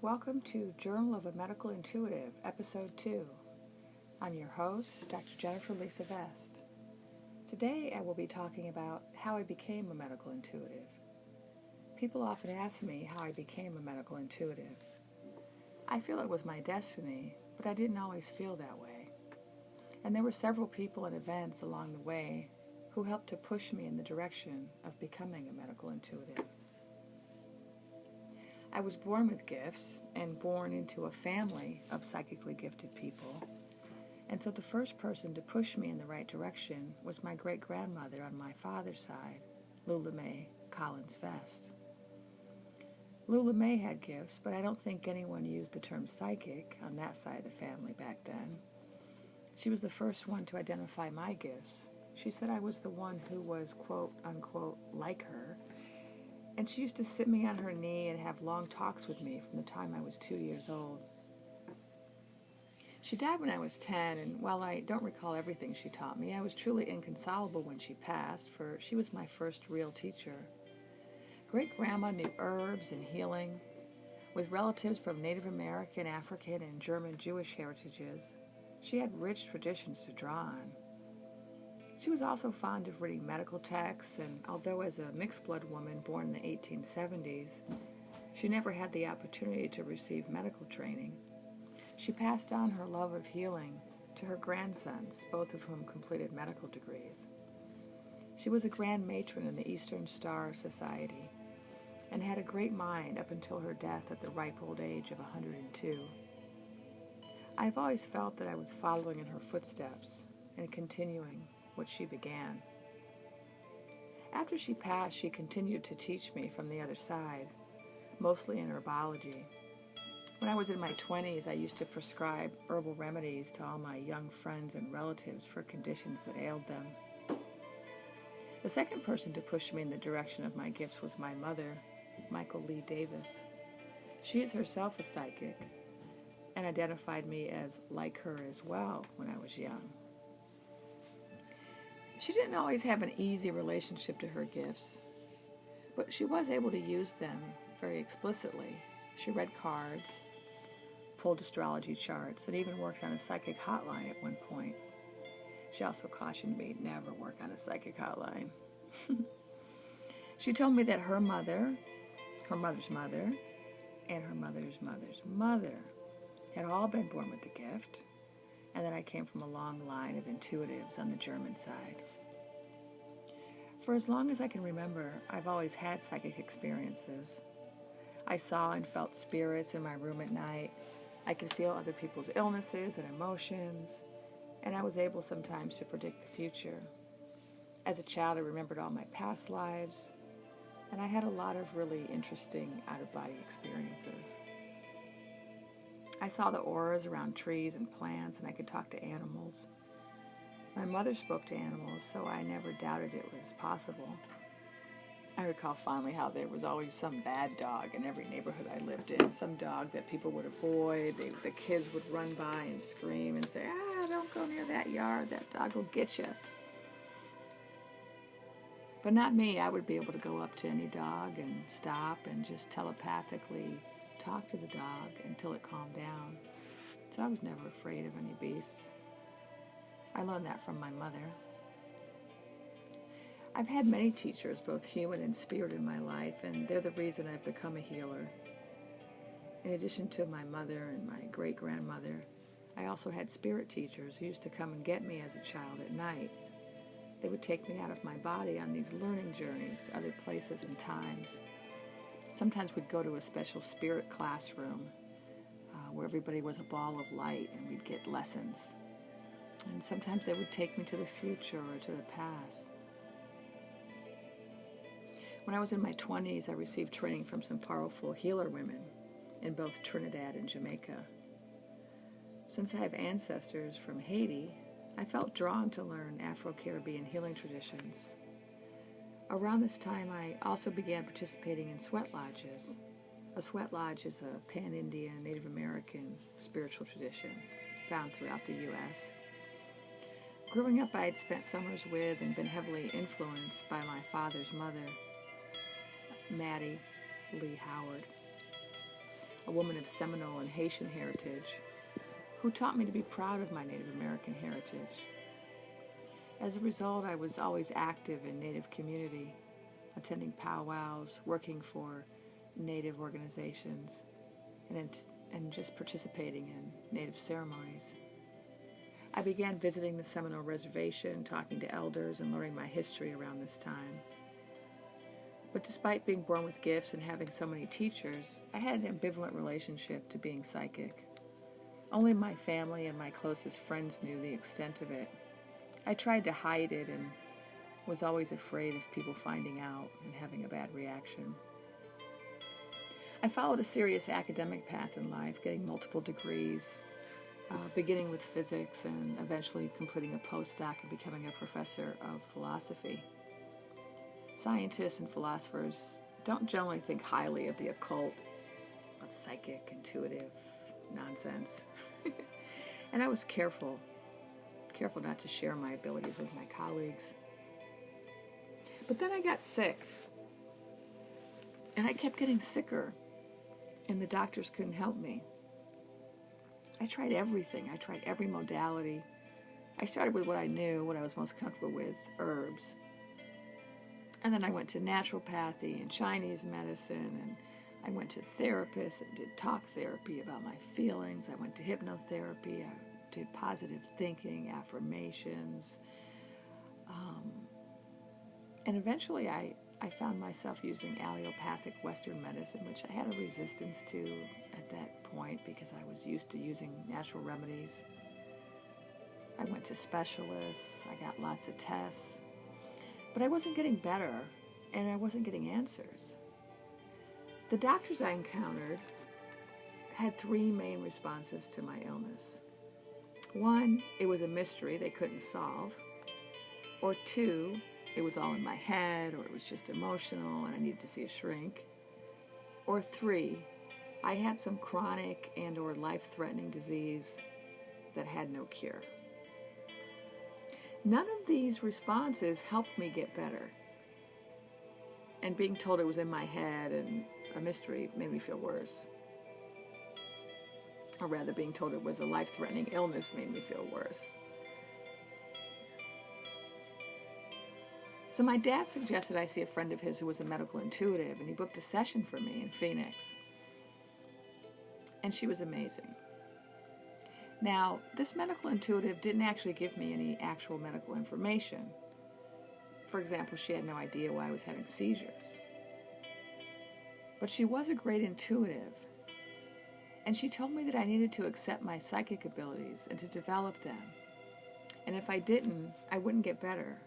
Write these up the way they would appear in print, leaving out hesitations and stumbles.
Welcome to Journal of a Medical Intuitive, Episode 2. I'm your host, Dr. Jennifer Lisa Vest. Today I will be talking about how I became a medical intuitive. People often ask me how I became a medical intuitive. I feel it was my destiny, but I didn't always feel that way. And there were several people and events along the way who helped to push me in the direction of becoming a medical intuitive. I was born with gifts and born into a family of psychically gifted people. And so the first person to push me in the right direction was my great-grandmother on my father's side, Lula Mae Collins Vest. Lula Mae had gifts, but I don't think anyone used the term psychic on that side of the family back then. She was the first one to identify my gifts. She said I was the one who was, quote, unquote, like her. And she used to sit me on her knee and have long talks with me from the time I was 2 years old. She died when I was 10, and while I don't recall everything she taught me, I was truly inconsolable when she passed, for she was my first real teacher. Great-grandma knew herbs and healing. With relatives from Native American, African, and German Jewish heritages, she had rich traditions to draw on. She was also fond of reading medical texts, and although as a mixed-blood woman born in the 1870s, she never had the opportunity to receive medical training. She passed on her love of healing to her grandsons, both of whom completed medical degrees. She was a grand matron in the Eastern Star Society and had a great mind up until her death at the ripe old age of 102. I've always felt that I was following in her footsteps and continuing what she began. After she passed, she continued to teach me from the other side, mostly in herbology. When I was in my 20s, I used to prescribe herbal remedies to all my young friends and relatives for conditions that ailed them. The second person to push me in the direction of my gifts was my mother, Michael Lee Davis. She is herself a psychic and identified me as like her as well when I was young. She didn't always have an easy relationship to her gifts, but she was able to use them very explicitly. She read cards, pulled astrology charts, and even worked on a psychic hotline at one point. She also cautioned me never work on a psychic hotline. She told me that her mother, her mother's mother, and her mother's mother's mother had all been born with the gift, and that I came from a long line of intuitives on the German side. For as long as I can remember, I've always had psychic experiences. I saw and felt spirits in my room at night. I could feel other people's illnesses and emotions, and I was able sometimes to predict the future. As a child, I remembered all my past lives, and I had a lot of really interesting out-of-body experiences. I saw the auras around trees and plants, and I could talk to animals. My mother spoke to animals, so I never doubted it was possible. I recall fondly how there was always some bad dog in every neighborhood I lived in, some dog that people would avoid. The kids would run by and scream and say, don't go near that yard, that dog will get you. But not me. I would be able to go up to any dog and stop and just telepathically talk to the dog until it calmed down. So I was never afraid of any beasts. I learned that from my mother. I've had many teachers, both human and spirit, in my life, and they're the reason I've become a healer. In addition to my mother and my great-grandmother, I also had spirit teachers who used to come and get me as a child at night. They would take me out of my body on these learning journeys to other places and times. Sometimes we'd go to a special spirit classroom where everybody was a ball of light and we'd get lessons. And sometimes they would take me to the future or to the past. When I was in my 20s, I received training from some powerful healer women in both Trinidad and Jamaica. Since I have ancestors from Haiti, I felt drawn to learn Afro-Caribbean healing traditions. Around this time, I also began participating in sweat lodges. A sweat lodge is a pan-Indian, Native American spiritual tradition found throughout the U.S. Growing up, I had spent summers with and been heavily influenced by my father's mother, Maddie Lee Howard. a woman of Seminole and Haitian heritage, who taught me to be proud of my Native American heritage. As a result, I was always active in Native community, attending powwows, working for Native organizations, and just participating in Native ceremonies. I began visiting the Seminole Reservation, talking to elders, and learning my history around this time. But despite being born with gifts and having so many teachers, I had an ambivalent relationship to being psychic. Only my family and my closest friends knew the extent of it. I tried to hide it and was always afraid of people finding out and having a bad reaction. I followed a serious academic path in life, getting multiple degrees, beginning with physics and eventually completing a postdoc and becoming a professor of philosophy. Scientists and philosophers don't generally think highly of the occult, of psychic, intuitive nonsense. And I was careful not to share my abilities with my colleagues. But then I got sick, and I kept getting sicker, and the doctors couldn't help me. I tried everything. I tried every modality. I started with what I knew, what I was most comfortable with, herbs. And then I went to naturopathy and Chinese medicine, and I went to therapists and did talk therapy about my feelings. I went to hypnotherapy. I did positive thinking, affirmations. And eventually I found myself using allopathic Western medicine, which I had a resistance to at that point because I was used to using natural remedies. I went to specialists. I got lots of tests. But I wasn't getting better, and I wasn't getting answers. The doctors I encountered had three main responses to my illness. One, it was a mystery they couldn't solve. Or two, it was all in my head, or it was just emotional and I needed to see a shrink. Or three, I had some chronic and or life-threatening disease that had no cure. None of these responses helped me get better. And being told it was in my head and a mystery made me feel worse. Or rather, being told it was a life-threatening illness made me feel worse. So my dad suggested I see a friend of his who was a medical intuitive, and he booked a session for me in Phoenix. And she was amazing. Now, this medical intuitive didn't actually give me any actual medical information. For example, she had no idea why I was having seizures. But she was a great intuitive. And she told me that I needed to accept my psychic abilities and to develop them. And if I didn't, I wouldn't get better.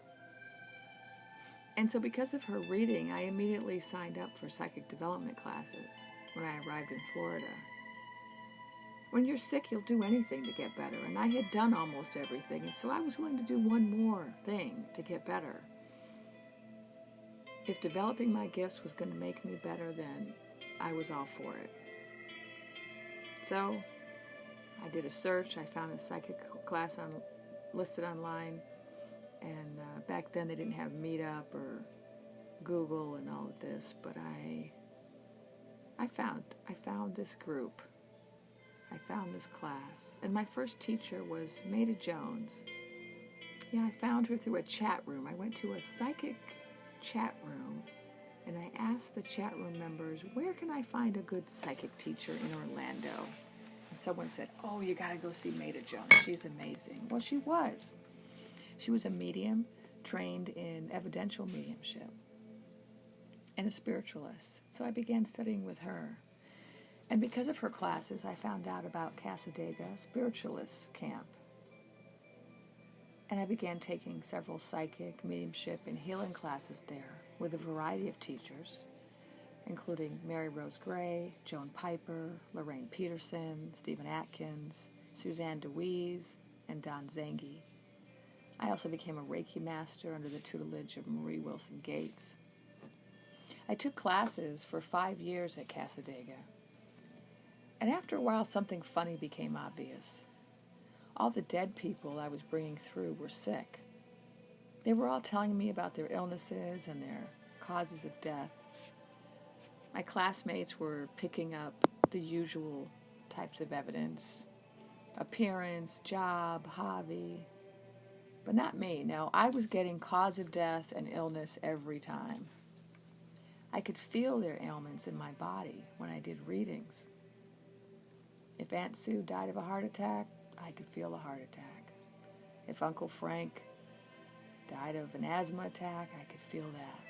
And so because of her reading, I immediately signed up for psychic development classes when I arrived in Florida. When you're sick, you'll do anything to get better. And I had done almost everything, and so I was willing to do one more thing to get better. If developing my gifts was going to make me better, then I was all for it. So I did a search. I found a psychic class listed online. And back then they didn't have Meetup or Google and all of this, but I found this group. I found this class. And my first teacher was Maida Jones. Yeah, I found her through a chat room. I went to a psychic chat room, and I asked the chat room members, where can I find a good psychic teacher in Orlando? And someone said, oh, you got to go see Maida Jones. She's amazing. Well, she was. She was a medium trained in evidential mediumship and a spiritualist. So I began studying with her. And because of her classes, I found out about Cassadaga Spiritualist Camp. And I began taking several psychic, mediumship, and healing classes there with a variety of teachers, including Mary Rose Gray, Joan Piper, Lorraine Peterson, Stephen Atkins, Suzanne DeWeese, and Don Zangi. I also became a Reiki master under the tutelage of Marie Wilson Gates. I took classes for 5 years at Cassadaga. And after a while, something funny became obvious. All the dead people I was bringing through were sick. They were all telling me about their illnesses and their causes of death. My classmates were picking up the usual types of evidence: appearance, job, hobby. But not me. No, I was getting cause of death and illness every time. I could feel their ailments in my body when I did readings. If Aunt Sue died of a heart attack, I could feel the heart attack. If Uncle Frank died of an asthma attack, I could feel that.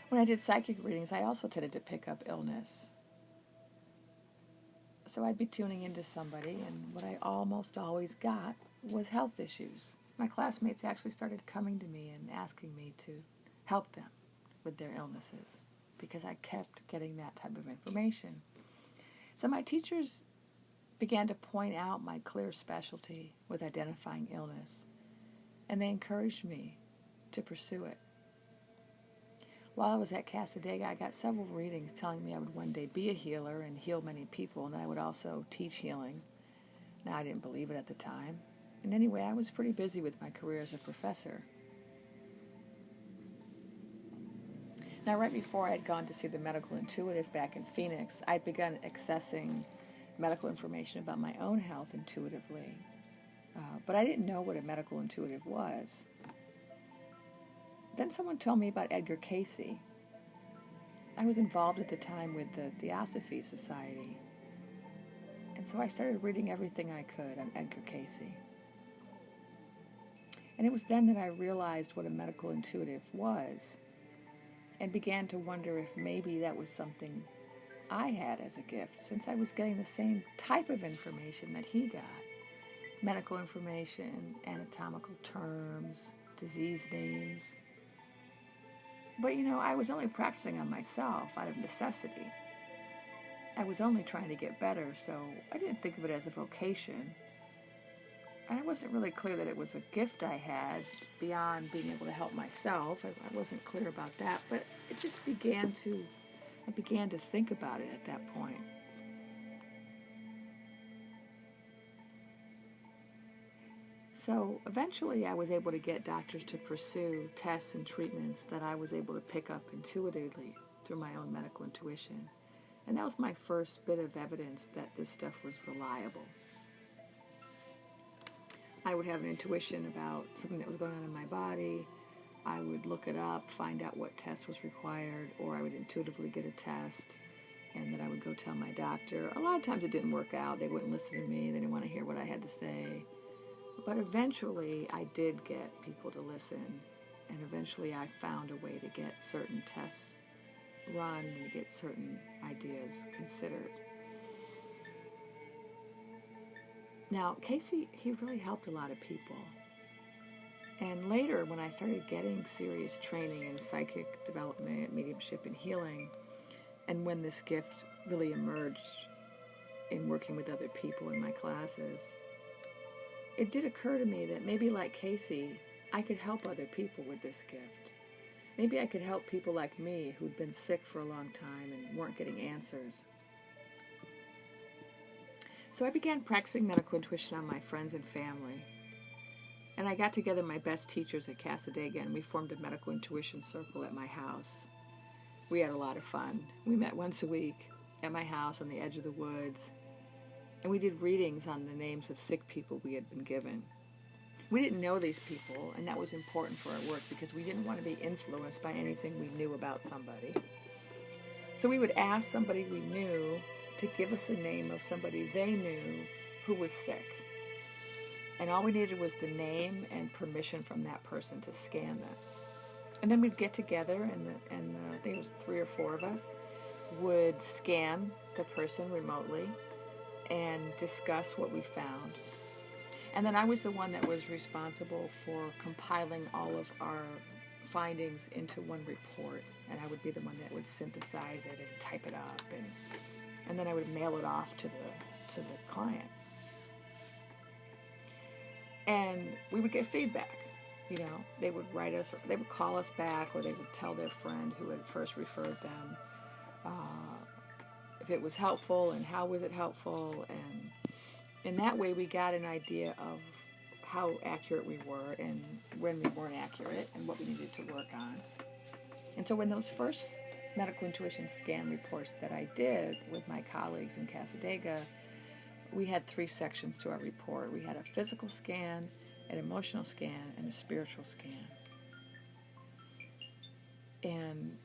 When I did psychic readings, I also tended to pick up illness. So I'd be tuning into somebody, and what I almost always got was health issues. My classmates actually started coming to me and asking me to help them with their illnesses because I kept getting that type of information. So my teachers began to point out my clear specialty with identifying illness, and they encouraged me to pursue it. While I was at Cassadaga, I got several readings telling me I would one day be a healer and heal many people, and that I would also teach healing. Now, I didn't believe it at the time. And anyway, I was pretty busy with my career as a professor. Now, right before I had gone to see the medical intuitive back in Phoenix, I'd begun accessing medical information about my own health intuitively. But I didn't know what a medical intuitive was. Then someone told me about Edgar Cayce. I was involved at the time with the Theosophy Society. And so I started reading everything I could on Edgar Cayce. And it was then that I realized what a medical intuitive was and began to wonder if maybe that was something I had as a gift, since I was getting the same type of information that he got. Medical information, anatomical terms, disease names. But I was only practicing on myself out of necessity. I was only trying to get better, so I didn't think of it as a vocation. And I wasn't really clear that it was a gift I had beyond being able to help myself. I wasn't clear about that, but it just I began to think about it at that point. So eventually I was able to get doctors to pursue tests and treatments that I was able to pick up intuitively through my own medical intuition. And that was my first bit of evidence that this stuff was reliable. I would have an intuition about something that was going on in my body. I would look it up, find out what test was required, or I would intuitively get a test, and then I would go tell my doctor. A lot of times it didn't work out. They wouldn't listen to me. They didn't want to hear what I had to say. But eventually I did get people to listen, and eventually I found a way to get certain tests run and to get certain ideas considered. Now, Cayce, he really helped a lot of people. And later, when I started getting serious training in psychic development, mediumship, and healing, and when this gift really emerged in working with other people in my classes, it did occur to me that maybe like Cayce, I could help other people with this gift. Maybe I could help people like me who'd been sick for a long time and weren't getting answers. So I began practicing medical intuition on my friends and family. And I got together my best teachers at Cassadaga, and we formed a medical intuition circle at my house. We had a lot of fun. We met once a week at my house on the edge of the woods, and we did readings on the names of sick people we had been given. We didn't know these people, and that was important for our work because we didn't want to be influenced by anything we knew about somebody. So we would ask somebody we knew to give us a name of somebody they knew who was sick. And all we needed was the name and permission from that person to scan that. And then we'd get together, and I think it was 3 or 4 of us, would scan the person remotely and discuss what we found. And then I was the one that was responsible for compiling all of our findings into one report, and I would be the one that would synthesize it and type it up, and then I would mail it off to the client. And we would get feedback. They would write us, or they would call us back, or they would tell their friend who had first referred them if it was helpful and how was it helpful. And in that way we got an idea of how accurate we were and when we weren't accurate and what we needed to work on. And so when those first medical intuition scan reports that I did with my colleagues in Cassadaga, we had 3 sections to our report. We had a physical scan, an emotional scan, and a spiritual scan. And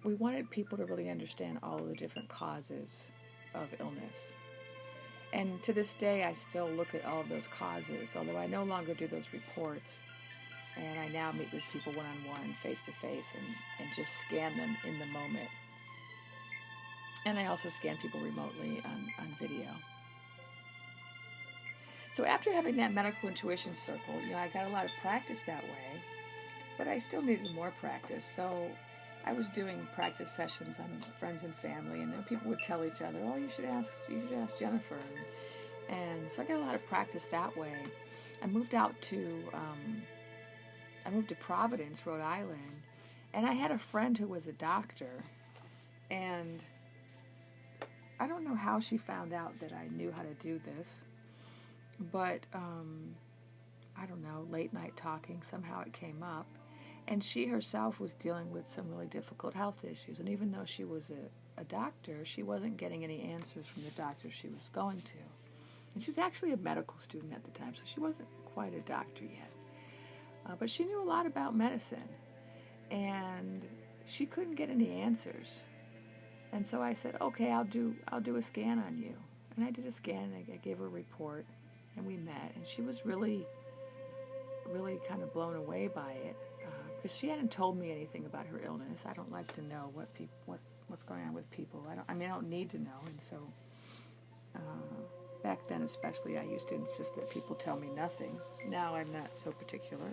we wanted people to really understand all of the different causes of illness. And to this day, I still look at all of those causes, although I no longer do those reports. And I now meet with people one-on-one, face-to-face, and just scan them in the moment. And I also scan people remotely on video. So after having that medical intuition circle, I got a lot of practice that way, but I still needed more practice. So I was doing practice sessions on friends and family, and then people would tell each other, "Oh, you should ask Jennifer." And so I got a lot of practice that way. I moved to Providence, Rhode Island, and I had a friend who was a doctor, and I don't know how she found out that I knew how to do this, but I don't know, late night talking, somehow it came up, and she herself was dealing with some really difficult health issues, and even though she was a doctor, she wasn't getting any answers from the doctor she was going to. And she was actually a medical student at the time, so she wasn't quite a doctor yet. But she knew a lot about medicine, and she couldn't get any answers. And so I said, "Okay, I'll do a scan on you." And I did a scan, and I gave her a report, and we met. And she was really, really kind of blown away by it, because she hadn't told me anything about her illness. I don't like to know what's going on with people. I don't need to know. And so back then especially, I used to insist that people tell me nothing. Now I'm not so particular.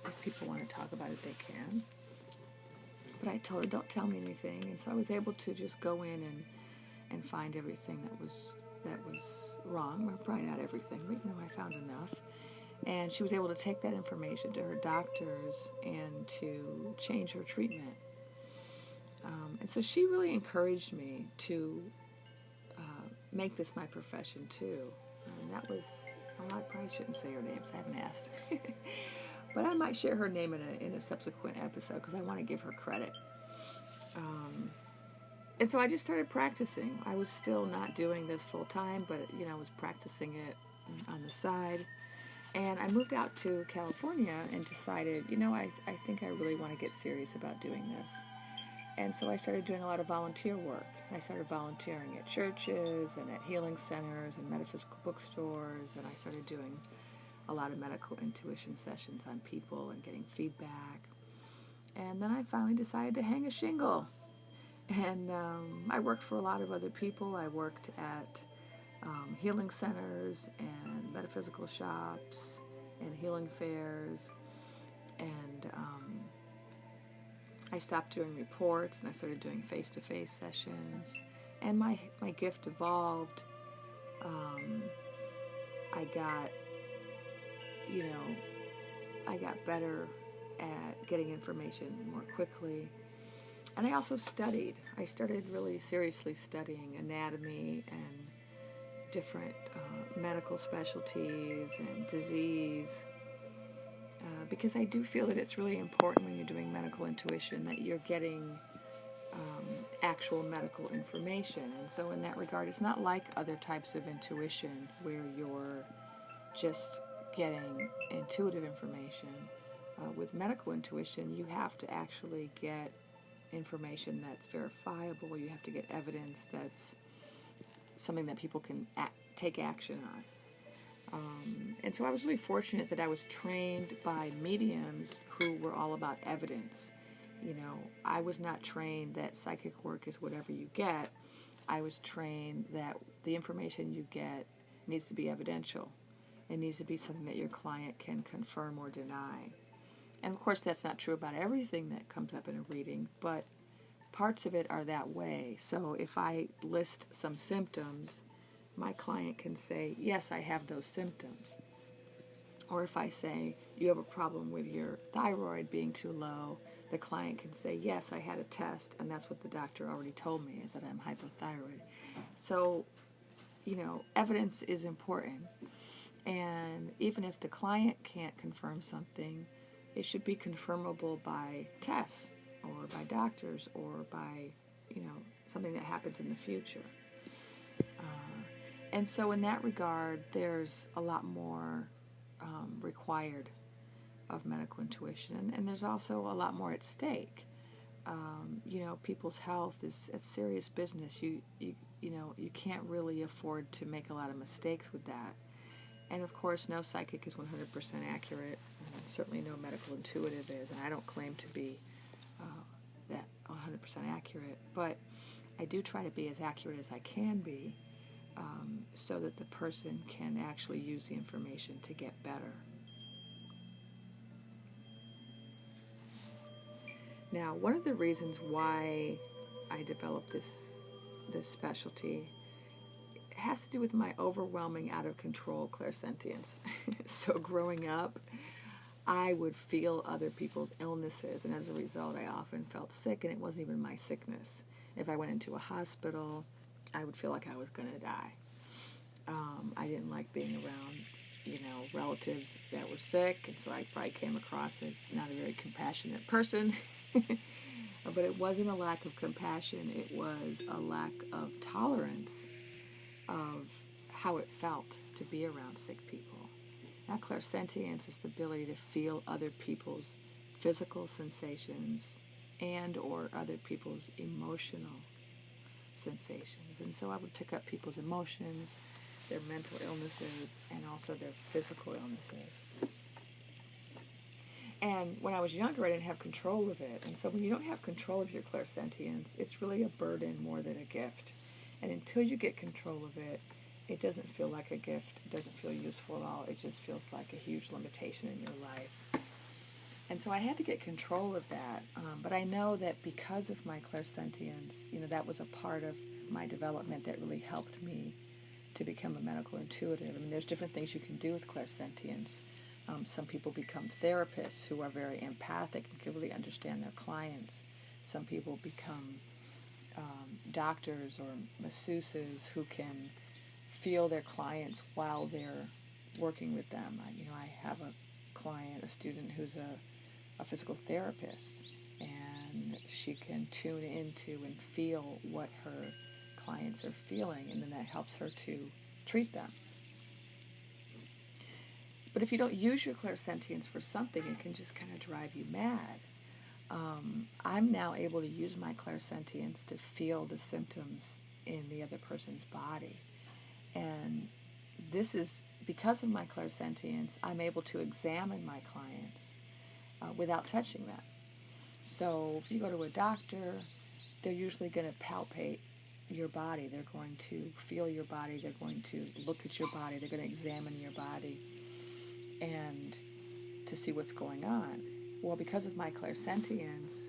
If people want to talk about it, they can. But I told her, "Don't tell me anything." And so I was able to just go in and find everything that was wrong. Well, probably not everything, but I found enough. And she was able to take that information to her doctors and to change her treatment. And so she really encouraged me to make this my profession too. And that was, I probably shouldn't say her name because I haven't asked. But I might share her name in a subsequent episode because I want to give her credit. And so I just started practicing. I was still not doing this full time, but I was practicing it on the side. And I moved out to California and decided, I think I really want to get serious about doing this. And so I started doing a lot of volunteer work. I started volunteering at churches and at healing centers and metaphysical bookstores, and I started doing a lot of medical intuition sessions on people and getting feedback. And then I finally decided to hang a shingle. And I worked for a lot of other people. I worked at healing centers and metaphysical shops and healing fairs. And I stopped doing reports and I started doing face-to-face sessions. And my gift evolved. I got better at getting information more quickly. And I also studied. I started really seriously studying anatomy and different medical specialties and disease, because I do feel that it's really important when you're doing medical intuition that you're getting actual medical information. And so in that regard, it's not like other types of intuition where you're just getting intuitive information. With medical intuition, you have to actually get information that's verifiable. You have to get evidence that's something that people can take action on. And so I was really fortunate that I was trained by mediums who were all about evidence. I was not trained that psychic work is whatever you get. I was trained that the information you get needs to be evidential. It needs to be something that your client can confirm or deny. And of course, that's not true about everything that comes up in a reading, but parts of it are that way. So if I list some symptoms, my client can say, "Yes, I have those symptoms." Or if I say, "You have a problem with your thyroid being too low," the client can say, "Yes, I had a test, and that's what the doctor already told me, is that I'm hypothyroid." So, evidence is important. And even if the client can't confirm something, it should be confirmable by tests. or by doctors or by, something that happens in the future. And so in that regard, there's a lot more required of medical intuition, and there's also a lot more at stake. People's health is a serious business. You can't really afford to make a lot of mistakes with that. And of course, no psychic is 100% accurate, and certainly no medical intuitive is, and I don't claim to be that 100% accurate, but I do try to be as accurate as I can be, so that the person can actually use the information to get better. Now, one of the reasons why I developed this specialty has to do with my overwhelming, out of control clairsentience. So growing up, I would feel other people's illnesses, and as a result, I often felt sick, and it wasn't even my sickness. If I went into a hospital, I would feel like I was going to die. I didn't like being around, relatives that were sick, and so I probably came across as not a very compassionate person. But it wasn't a lack of compassion, it was a lack of tolerance of how it felt to be around sick people. Now, clairsentience is the ability to feel other people's physical sensations and or other people's emotional sensations. And so I would pick up people's emotions, their mental illnesses, and also their physical illnesses. And when I was younger, I didn't have control of it. And so when you don't have control of your clairsentience, it's really a burden more than a gift. And until you get control of it, it doesn't feel like a gift. It doesn't feel useful at all. It just feels like a huge limitation in your life. And so I had to get control of that. But I know that because of my clairsentience, that was a part of my development that really helped me to become a medical intuitive. I mean, there's different things you can do with clairsentience. Some people become therapists who are very empathic and can really understand their clients. Some people become doctors or masseuses who can feel their clients while they're working with them. I have a student who's a physical therapist, and she can tune into and feel what her clients are feeling, and then that helps her to treat them. But if you don't use your clairsentience for something, it can just kind of drive you mad. I'm now able to use my clairsentience to feel the symptoms in the other person's body. And this is, because of my clairsentience, I'm able to examine my clients without touching them. So if you go to a doctor, they're usually going to palpate your body. They're going to feel your body. They're going to look at your body. They're going to examine your body and to see what's going on. Well, because of my clairsentience,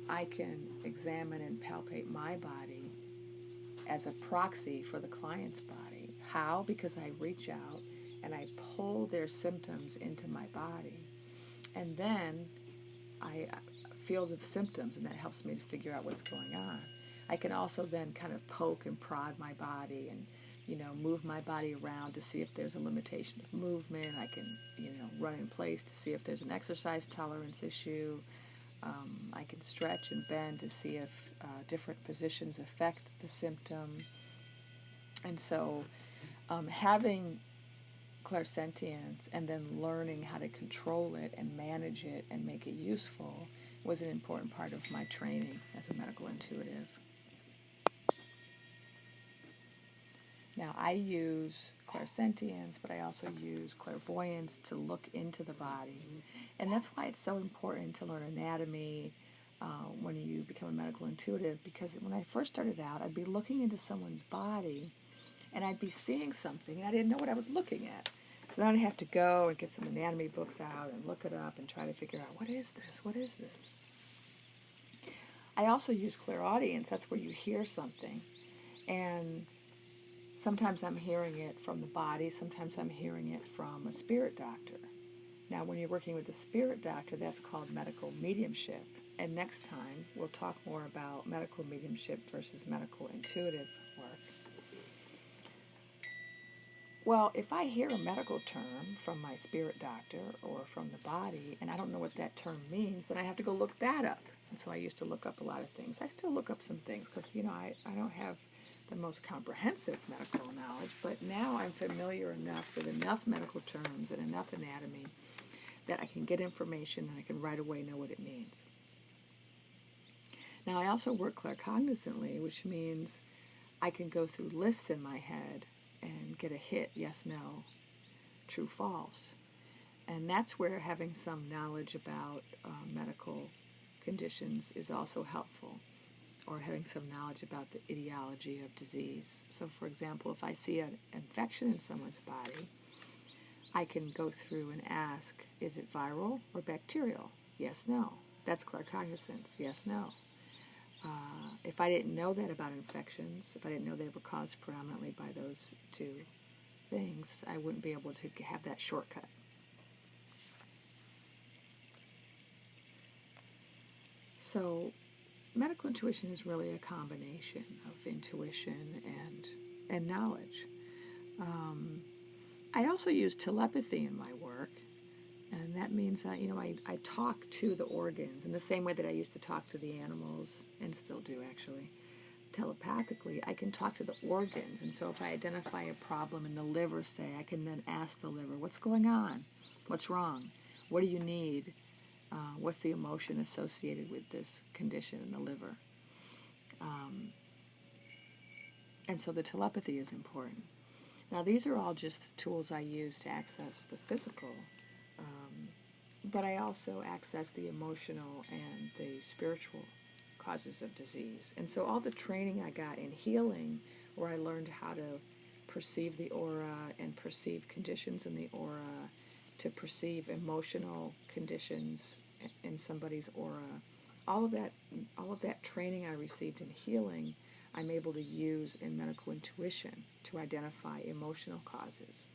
I can examine and palpate my body as a proxy for the client's body. How? Because I reach out and I pull their symptoms into my body, and then I feel the symptoms, and that helps me to figure out what's going on. I can also then kind of poke and prod my body and move my body around to see if there's a limitation of movement. I can, run in place to see if there's an exercise tolerance issue. I can stretch and bend to see if different positions affect the symptom. And so having clairsentience and then learning how to control it and manage it and make it useful was an important part of my training as a medical intuitive. Now, I use clairsentience, but I also use clairvoyance to look into the body. And that's why it's so important to learn anatomy when you become a medical intuitive, because when I first started out, I'd be looking into someone's body, and I'd be seeing something, and I didn't know what I was looking at. So then I'd have to go and get some anatomy books out and look it up and try to figure out, what is this? What is this? I also use clairaudience. That's where you hear something. And sometimes I'm hearing it from the body, sometimes I'm hearing it from a spirit doctor. Now, when you're working with a spirit doctor, that's called medical mediumship. And next time, we'll talk more about medical mediumship versus medical intuitive work. Well, if I hear a medical term from my spirit doctor or from the body, and I don't know what that term means, then I have to go look that up. And so I used to look up a lot of things. I still look up some things because, I don't have the most comprehensive medical knowledge, but now I'm familiar enough with enough medical terms and enough anatomy that I can get information and I can right away know what it means. Now, I also work claircognizantly, which means I can go through lists in my head and get a hit, yes, no, true, false. And that's where having some knowledge about medical conditions is also helpful, or having some knowledge about the etiology of disease. So, for example, if I see an infection in someone's body, I can go through and ask, is it viral or bacterial? Yes, no. That's claircognizance. Yes, no. If I didn't know that about infections, if I didn't know they were caused predominantly by those two things, I wouldn't be able to have that shortcut. So medical intuition is really a combination of intuition and knowledge. I also use telepathy in my work, and that means that, I talk to the organs in the same way that I used to talk to the animals, and still do actually. Telepathically, I can talk to the organs, and so if I identify a problem in the liver, say, I can then ask the liver, what's going on? What's wrong? What do you need? What's the emotion associated with this condition in the liver? And so the telepathy is important. Now, these are all just tools I use to access the physical, but I also access the emotional and the spiritual causes of disease. And so all the training I got in healing, where I learned how to perceive the aura and perceive conditions in the aura, to perceive emotional conditions in somebody's aura, all of that training I received in healing, I'm able to use in medical intuition to identify emotional causes.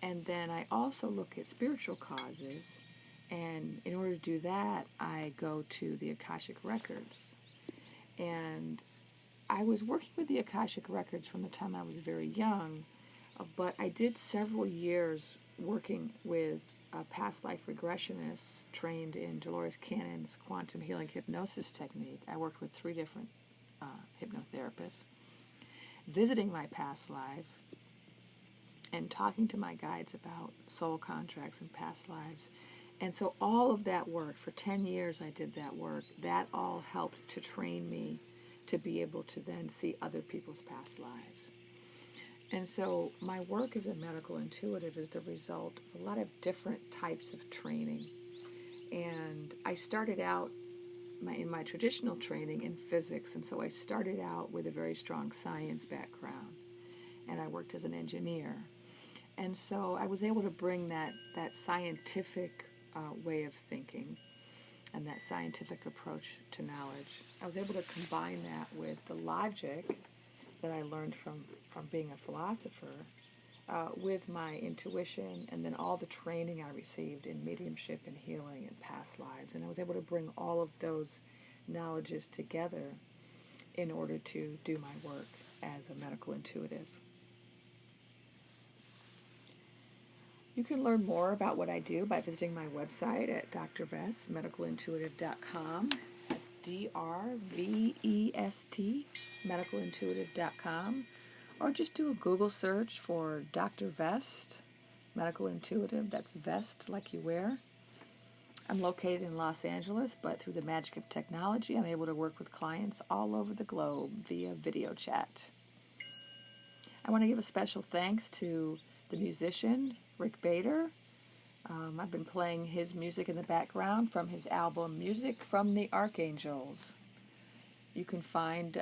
And then I also look at spiritual causes, and in order to do that, I go to the Akashic Records. And I was working with the Akashic Records from the time I was very young, but I did several years working with a past life regressionist trained in Dolores Cannon's quantum healing hypnosis technique. I worked with 3 different hypnotherapists, visiting my past lives and talking to my guides about soul contracts and past lives. And so all of that work, for 10 years I did that work, that all helped to train me to be able to then see other people's past lives. And so my work as a medical intuitive is the result of a lot of different types of training. And I started out in my traditional training in physics, and so I started out with a very strong science background, and I worked as an engineer. And so I was able to bring that scientific way of thinking and that scientific approach to knowledge. I was able to combine that with the logic that I learned from being a philosopher, with my intuition, and then all the training I received in mediumship and healing and past lives. And I was able to bring all of those knowledges together in order to do my work as a medical intuitive. You can learn more about what I do by visiting my website at drvest.medicalintuitive.com. That's DRVEST, medicalintuitive.com. Or just do a Google search for Dr. Vest, Medical Intuitive. That's vest like you wear. I'm located in Los Angeles, but through the magic of technology, I'm able to work with clients all over the globe via video chat. I want to give a special thanks to the musician, Rick Bader. I've been playing his music in the background from his album Music from the Archangels. You can find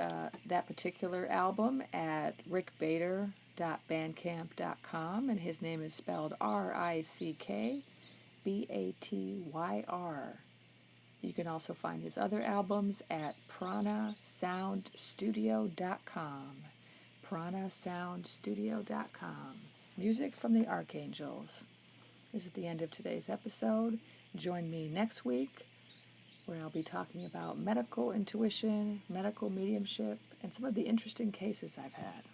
that particular album at rickbader.bandcamp.com, and his name is spelled RickBatyr. You can also find his other albums at pranasoundstudio.com. pranasoundstudio.com. Music from the Archangels. This is the end of today's episode. Join me next week, where I'll be talking about medical intuition, medical mediumship, and some of the interesting cases I've had.